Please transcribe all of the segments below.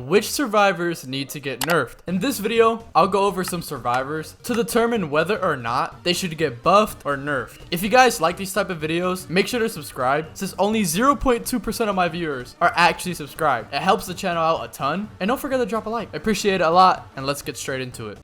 which survivors need to get nerfed. In this video, I'll go over some survivors to determine whether or not they should get buffed or nerfed. If you guys like these type of videos, make sure to subscribe, since only 0.2% of my viewers are actually subscribed. It helps the channel out a ton, and don't forget to drop a like. I appreciate it a lot, and let's get straight into it.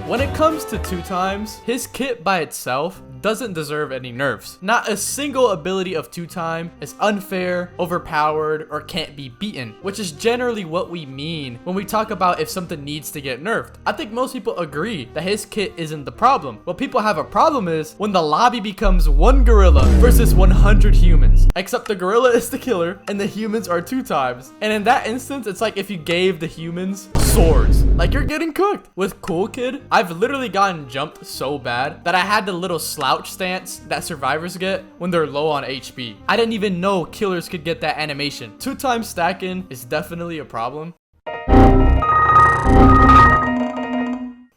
When it comes to 2x, his kit by itself doesn't deserve any nerfs. Not a single ability of 2x is unfair, overpowered, or can't be beaten, which is generally what we mean when we talk about if something needs to get nerfed. I think most people agree that his kit isn't the problem. What people have a problem is when the lobby becomes one gorilla versus 100 humans, except the gorilla is the killer and the humans are 2x. And in that instance, it's like if you gave the humans swords, like you're getting cooked. With Cool Kid, I've literally gotten jumped so bad that I had the little slouch stance that survivors get when they're low on HP. I didn't even know killers could get that animation. 2x stacking is definitely a problem.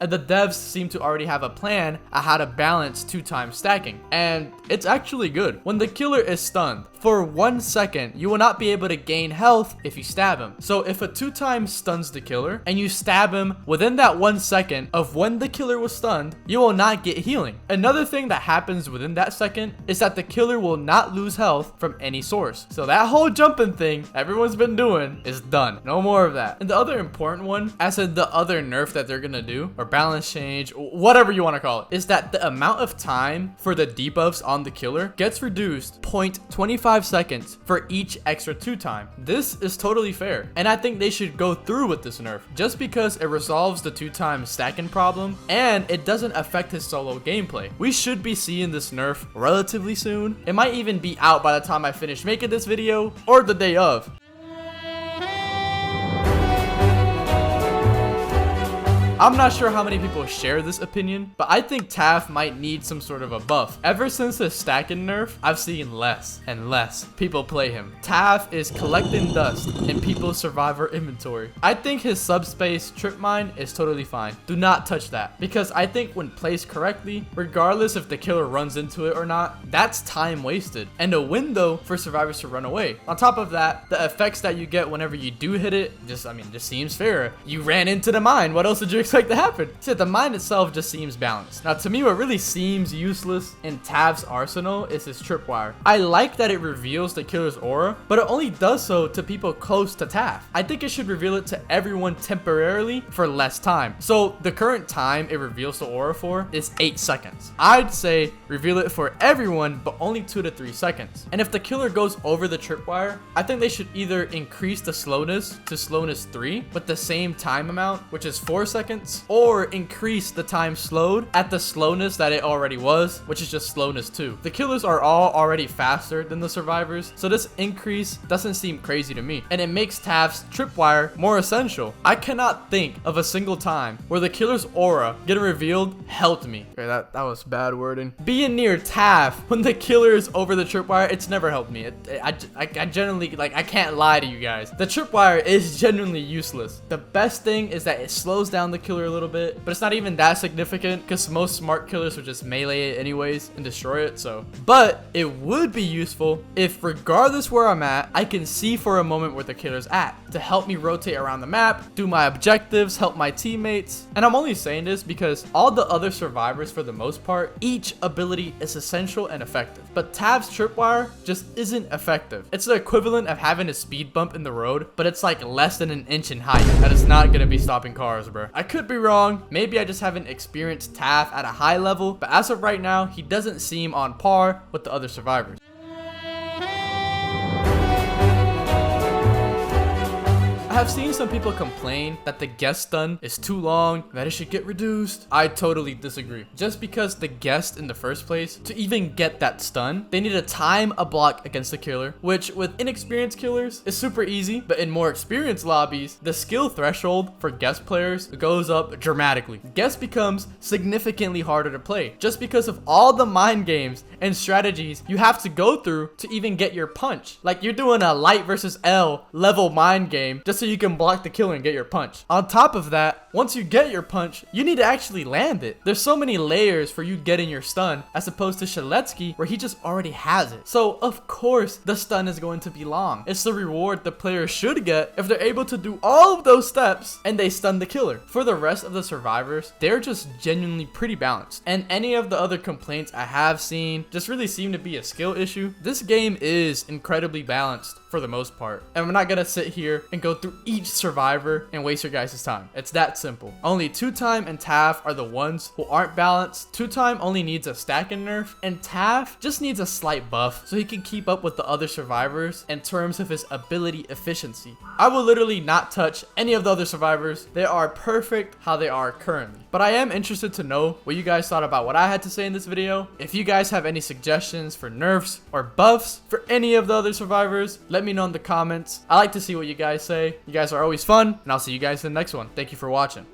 And the devs seem to already have a plan on how to balance 2x stacking, and it's actually good. When the killer is stunned for 1 second, you will not be able to gain health if you stab him. So if a 2x stuns the killer and you stab him within that 1 second of when the killer was stunned, you will not get healing. Another thing that happens within that second is that the killer will not lose health from any source. So that whole jumping thing everyone's been doing is done. No more of that. And the other important one, as in the other nerf that they're gonna do, or balance change, whatever you want to call it, is that the amount of time for the debuffs on the killer gets reduced 0.25 seconds for each extra 2x. This is totally fair, and I think they should go through with this nerf just because it resolves the 2x stacking problem and it doesn't affect his solo gameplay. We should be seeing this nerf relatively soon. It might even be out by the time I finish making this video or the day of. I'm not sure how many people share this opinion, but I think Taph might need some sort of a buff. Ever since the stacking nerf, I've seen less and less people play him. Taph is collecting dust in people's survivor inventory. I think his subspace trip mine is totally fine. Do not touch that, because I think when placed correctly, regardless if the killer runs into it or not, that's time wasted and a window for survivors to run away. On top of that, the effects that you get whenever you do hit it just seems fair. You ran into the mine. What else did you expect to happen? See, the mine itself just seems balanced. Now, to me, what really seems useless in Taph's arsenal is his tripwire. I like that it reveals the killer's aura, but it only does so to people close to Taph. I think it should reveal it to everyone temporarily for less time. So the current time it reveals the aura for is 8 seconds. I'd say reveal it for everyone, but only 2 to 3 seconds. And if the killer goes over the tripwire, I think they should either increase the slowness to slowness 3 with the same time amount, which is 4 seconds, or increase the time slowed at the slowness that it already was, which is just slowness 2. The killers are all already faster than the survivors, so this increase doesn't seem crazy to me, and it makes Taph's tripwire more essential. I cannot think of a single time where the killer's aura getting revealed helped me. Okay, that was bad wording. Being near Taph when the killer is over the tripwire, it's never helped me. I generally, like, I can't lie to you guys. The tripwire is genuinely useless. The best thing is that it slows down the killer a little bit, but it's not even that significant because most smart killers would just melee it anyways and destroy it. So, but it would be useful if, regardless where I'm at, I can see for a moment where the killer's at to help me rotate around the map, do my objectives, help my teammates. And I'm only saying this because all the other survivors, for the most part, each ability is essential and effective, but Taph's tripwire just isn't effective. It's the equivalent of having a speed bump in the road, but it's like less than an inch in height. That is not gonna be stopping cars, bro. I could be wrong. Maybe I just haven't experienced Taph at a high level, but as of right now, he doesn't seem on par with the other survivors. I have seen some people complain that the guest stun is too long, that it should get reduced. I totally disagree. Just because the guest in the first place, to even get that stun, they need to time a block against the killer, which with inexperienced killers is super easy, but in more experienced lobbies, the skill threshold for guest players goes up dramatically. Guest becomes significantly harder to play just because of all the mind games and strategies you have to go through to even get your punch. Like, you're doing a light versus L level mind game just so you you can block the killer and get your punch. On top of that, once you get your punch, you need to actually land it. There's so many layers for you getting your stun as opposed to Shaletsky where he just already has it. So of course the stun is going to be long. It's the reward the player should get if they're able to do all of those steps and they stun the killer. For the rest of the survivors, they're just genuinely pretty balanced. And any of the other complaints I have seen just really seem to be a skill issue. This game is incredibly balanced for the most part. And I'm not gonna sit here and go through each survivor and waste your guys' time. It's that simple. Only 2Time and Taph are the ones who aren't balanced. 2Time only needs a stacking nerf, and Taph just needs a slight buff so he can keep up with the other survivors in terms of his ability efficiency. I will literally not touch any of the other survivors. They are perfect how they are currently. But I am interested to know what you guys thought about what I had to say in this video. If you guys have any suggestions for nerfs or buffs for any of the other survivors, let me know in the comments. I like to see what you guys say. You guys are always fun, and I'll see you guys in the next one. Thank you for watching.